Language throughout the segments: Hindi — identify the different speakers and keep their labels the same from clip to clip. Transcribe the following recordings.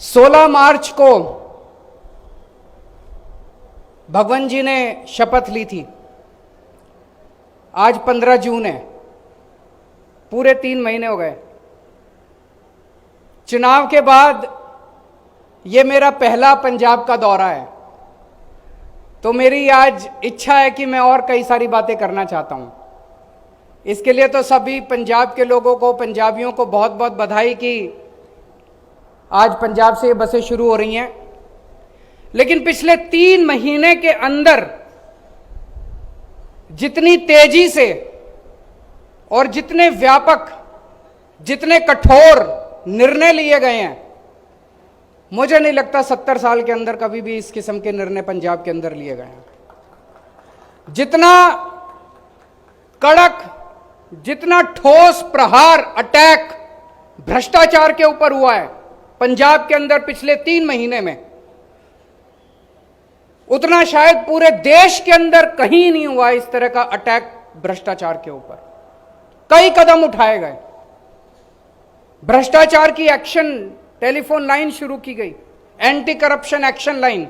Speaker 1: 16 मार्च को भगवान जी ने शपथ ली थी। आज 15 जून है, पूरे 3 महीने हो गए। चुनाव के बाद ये मेरा पहला पंजाब का दौरा है, तो मेरी आज इच्छा है कि मैं और कई सारी बातें करना चाहता हूं। इसके लिए तो सभी पंजाब के लोगों को, पंजाबियों को बहुत बहुत बधाई कि आज पंजाब से ये बसें शुरू हो रही हैं। लेकिन पिछले 3 महीने के अंदर जितनी तेजी से और जितने व्यापक, जितने कठोर निर्णय लिए गए हैं, मुझे नहीं लगता 70 साल के अंदर कभी भी इस किस्म के निर्णय पंजाब के अंदर लिए गए हैं। जितना कड़क, जितना ठोस प्रहार, अटैक भ्रष्टाचार के ऊपर हुआ है पंजाब के अंदर पिछले 3 महीने में, उतना शायद पूरे देश के अंदर कहीं नहीं हुआ इस तरह का अटैक भ्रष्टाचार के ऊपर। कई कदम उठाए गए। भ्रष्टाचार की एक्शन टेलीफोन लाइन शुरू की गई, एंटी करप्शन एक्शन लाइन,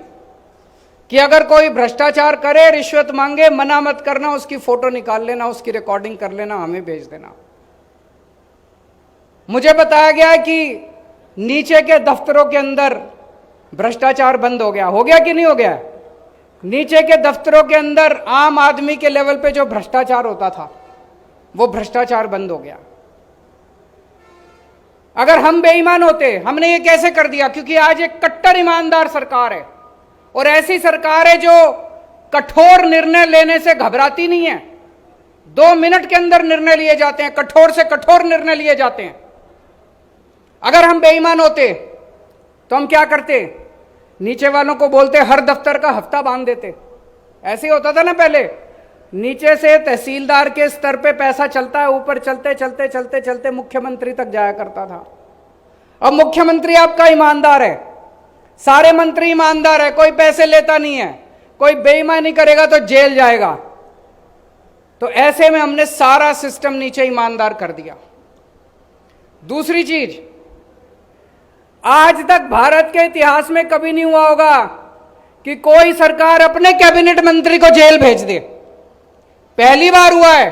Speaker 1: कि अगर कोई भ्रष्टाचार करे, रिश्वत मांगे, मना मत करना, उसकी फोटो निकाल लेना, उसकी रिकॉर्डिंग कर लेना, हमें भेज देना। मुझे बताया गया कि नीचे के दफ्तरों के अंदर भ्रष्टाचार बंद हो गया कि नहीं हो गया? नीचे के दफ्तरों के अंदर आम आदमी के लेवल पे जो भ्रष्टाचार होता था, वो भ्रष्टाचार बंद हो गया। अगर हम बेईमान होते, हमने ये कैसे कर दिया? क्योंकि आज एक कट्टर ईमानदार सरकार है, और ऐसी सरकार है जो कठोर निर्णय लेने से घबराती नहीं है। 2 मिनट के अंदर निर्णय लिए जाते हैं, कठोर से कठोर निर्णय लिए जाते हैं। अगर हम बेईमान होते तो हम क्या करते? नीचे वालों को बोलते हर दफ्तर का हफ्ता बांध देते। ऐसे ही होता था ना पहले। नीचे से तहसीलदार के स्तर पे पैसा चलता है, ऊपर चलते चलते चलते चलते मुख्यमंत्री तक जाया करता था। अब मुख्यमंत्री आपका ईमानदार है, सारे मंत्री ईमानदार है, कोई पैसे लेता नहीं है, कोई बेईमानी करेगा तो जेल जाएगा। तो ऐसे में हमने सारा सिस्टम नीचे ईमानदार कर दिया। दूसरी चीज, आज तक भारत के इतिहास में कभी नहीं हुआ होगा कि कोई सरकार अपने कैबिनेट मंत्री को जेल भेज दे। पहली बार हुआ है।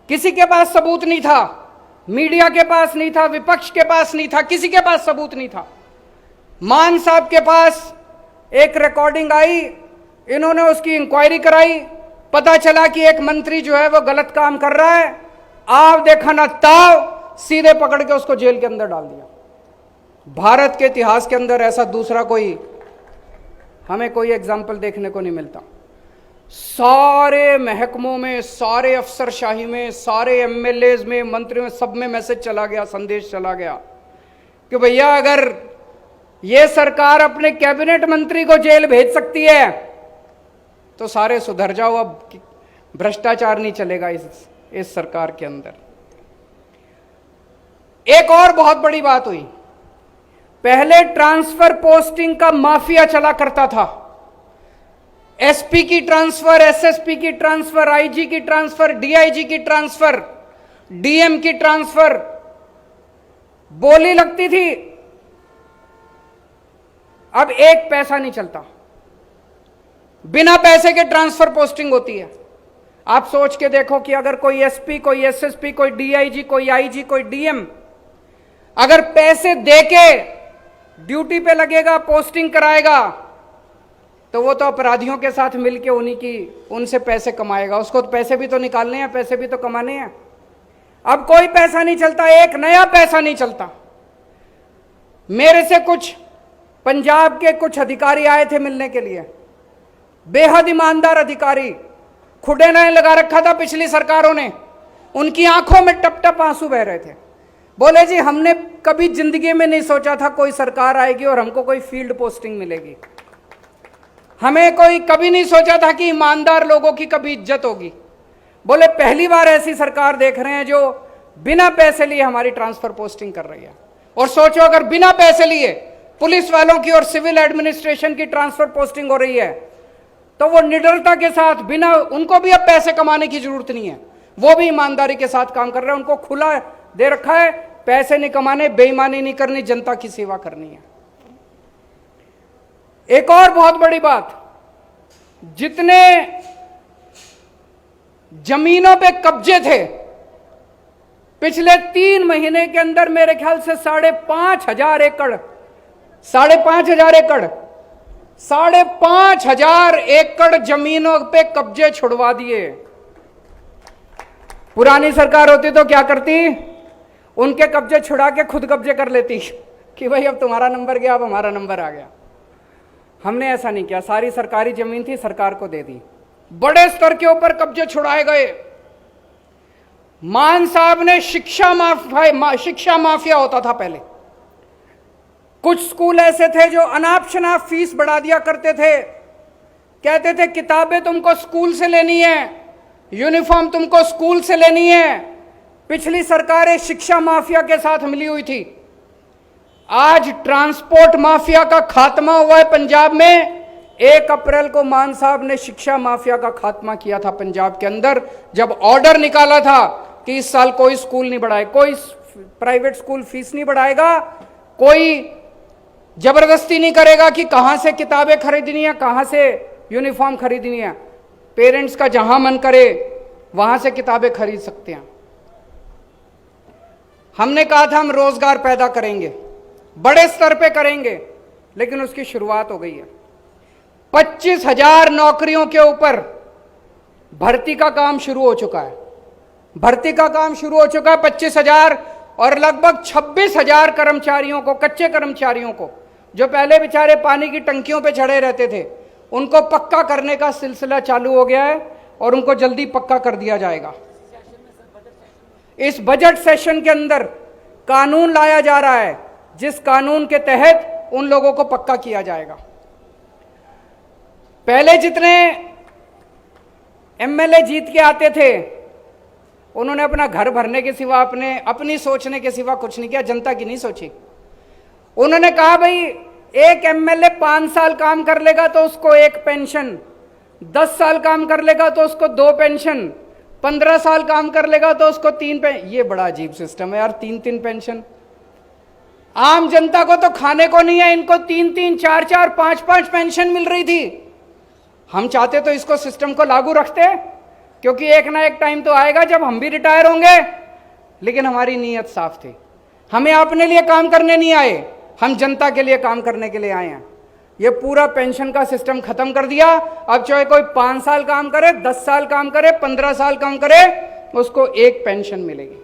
Speaker 1: किसी के पास सबूत नहीं था, मीडिया के पास नहीं था, विपक्ष के पास नहीं था, किसी के पास सबूत नहीं था। मान साहब के पास एक रिकॉर्डिंग आई, इन्होंने उसकी इंक्वायरी कराई, पता चला कि एक मंत्री जो है वो गलत काम कर रहा है। आव देखा ना ताव, सीधे पकड़ के उसको जेल के अंदर डाल दिया। भारत के इतिहास के अंदर ऐसा दूसरा हमें कोई एग्जाम्पल देखने को नहीं मिलता। सारे महकमों में, सारे अफसरशाही में, सारे एमएलएज में, मंत्रियों में, सब में मैसेज चला गया, संदेश चला गया कि भैया अगर ये सरकार अपने कैबिनेट मंत्री को जेल भेज सकती है तो सारे सुधर जाओ, अब भ्रष्टाचार नहीं चलेगा इस सरकार के अंदर। एक और बहुत बड़ी बात हुई। पहले ट्रांसफर पोस्टिंग का माफिया चला करता था। एसपी की ट्रांसफर, एसएसपी की ट्रांसफर, आईजी की ट्रांसफर, डीआईजी की ट्रांसफर, डीएम की ट्रांसफर, बोली लगती थी। अब एक पैसा नहीं चलता, बिना पैसे के ट्रांसफर पोस्टिंग होती है। आप सोच के देखो कि अगर कोई एसपी, कोई एसएसपी, कोई डीआईजी, कोई आईजी, कोई डीएम अगर पैसे देके ड्यूटी पे लगेगा, पोस्टिंग कराएगा, तो वो तो अपराधियों के साथ मिलके उनसे पैसे कमाएगा। उसको तो पैसे भी तो निकालने हैं, पैसे भी तो कमाने हैं। अब कोई पैसा नहीं चलता, एक नया पैसा नहीं चलता। मेरे से कुछ पंजाब के कुछ अधिकारी आए थे मिलने के लिए, बेहद ईमानदार अधिकारी, खुडे नहीं लगा रखा था पिछली सरकारों ने, उनकी आंखों में टप टप आंसू बह रहे थे। बोले जी हमने कभी जिंदगी में नहीं सोचा था कोई सरकार आएगी और हमको कोई फील्ड पोस्टिंग मिलेगी। हमें कोई कभी नहीं सोचा था कि ईमानदार लोगों की कभी इज्जत होगी। बोले पहली बार ऐसी सरकार देख रहे हैं जो बिना पैसे लिए हमारी ट्रांसफर पोस्टिंग कर रही है। और सोचो अगर बिना पैसे लिए पुलिस वालों की और सिविल एडमिनिस्ट्रेशन की ट्रांसफर पोस्टिंग हो रही है, तो वो निडरता के साथ, बिना, उनको भी अब पैसे कमाने की जरूरत नहीं है, वो भी ईमानदारी के साथ काम कर रहे हैं। उनको खुला दे रखा है, पैसे नहीं कमाने, बेईमानी नहीं करनी, जनता की सेवा करनी है। एक और बहुत बड़ी बात, जितने जमीनों पे कब्जे थे पिछले 3 महीने के अंदर मेरे ख्याल से 5,500 एकड़ 5,500 एकड़ जमीनों पे कब्जे छुड़वा दिए। पुरानी सरकार होती तो क्या करती? उनके कब्जे छुड़ा के खुद कब्जे कर लेती कि भाई अब तुम्हारा नंबर गया, अब हमारा नंबर आ गया। हमने ऐसा नहीं किया, सारी सरकारी जमीन थी, सरकार को दे दी। बड़े स्तर के ऊपर कब्जे छुड़ाए गए। मान साहब ने शिक्षा माफिया होता था पहले। कुछ स्कूल ऐसे थे जो अनाप शनाप फीस बढ़ा दिया करते थे, कहते थे किताबें तुमको स्कूल से लेनी है, यूनिफॉर्म तुमको स्कूल से लेनी है। पिछली सरकारें शिक्षा माफिया के साथ मिली हुई थी। आज ट्रांसपोर्ट माफिया का खात्मा हुआ है पंजाब में। 1 अप्रैल को मान साहब ने शिक्षा माफिया का खात्मा किया था पंजाब के अंदर, जब ऑर्डर निकाला था कि इस साल कोई स्कूल नहीं बढ़ाए, कोई प्राइवेट स्कूल फीस नहीं बढ़ाएगा, कोई जबरदस्ती नहीं करेगा कि कहां से किताबें खरीदनी है, कहां से यूनिफॉर्म खरीदनी है। पेरेंट्स का जहां मन करे वहां से किताबें खरीद सकते हैं। हमने कहा था हम रोजगार पैदा करेंगे, बड़े स्तर पे करेंगे, लेकिन उसकी शुरुआत हो गई है। 25,000 नौकरियों के ऊपर भर्ती का काम शुरू हो चुका है। 25,000 और लगभग 26,000 कर्मचारियों को, कच्चे कर्मचारियों को, जो पहले बेचारे पानी की टंकियों पे चढ़े रहते थे, उनको पक्का करने का सिलसिला चालू हो गया है और उनको जल्दी पक्का कर दिया जाएगा। इस बजट सेशन के अंदर कानून लाया जा रहा है, जिस कानून के तहत उन लोगों को पक्का किया जाएगा। पहले जितने एमएलए जीत के आते थे, उन्होंने अपना घर भरने के सिवा, अपनी सोचने के सिवा कुछ नहीं किया, जनता की नहीं सोची। उन्होंने कहा भाई एक एमएलए 5 साल काम कर लेगा तो उसको 1 पेंशन, 10 साल काम कर लेगा तो उसको 2 पेंशन, 15 साल काम कर लेगा तो उसको 3 पेंशन। ये बड़ा अजीब सिस्टम है यार, 3 पेंशन। आम जनता को तो खाने को नहीं है, इनको 3 4 5 पेंशन मिल रही थी। हम चाहते तो इसको सिस्टम को लागू रखते, क्योंकि एक ना एक टाइम तो आएगा जब हम भी रिटायर होंगे। लेकिन हमारी नीयत साफ थी, हमें अपने लिए काम करने नहीं आए, हम जनता के लिए काम करने के लिए आए हैं। ये पूरा पेंशन का सिस्टम खत्म कर दिया। अब चाहे कोई 5 साल काम करे, 10 साल काम करे, 15 साल काम करे, उसको 1 पेंशन मिलेगी।